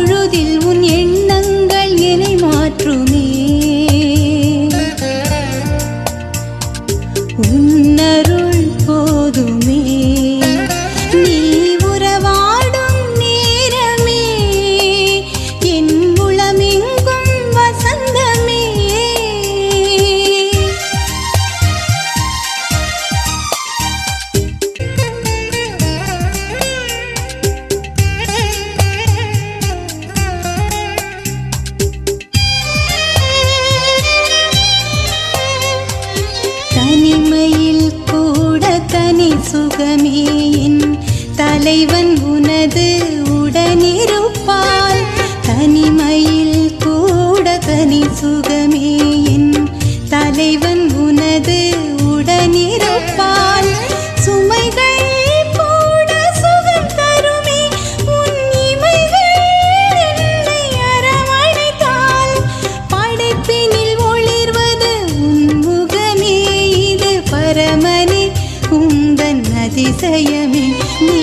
பொழுதில் உன் எண்ணங்கள் என்னை மாற்றுமே. உன்னருள் போதுமே. நீ உறவாடும் நேரமே என் உளமெங்கும் வசந்தமே. தனிமையில் கூட தனி சுகமே என் தலைவன் உனது உடனிருப்பால். தனிமையில் கூட தனி சுகமே என் தலைவன் உனது உடனிருப்பால். சுமைகள் கூட சுகம் தருமே உன் இமைகள் என்னை அரவணைத்தால். படைப்பினில் ஒளிர்வது உன் முகமே, இது பரமனே உந்தன் அதிசயமே. நீ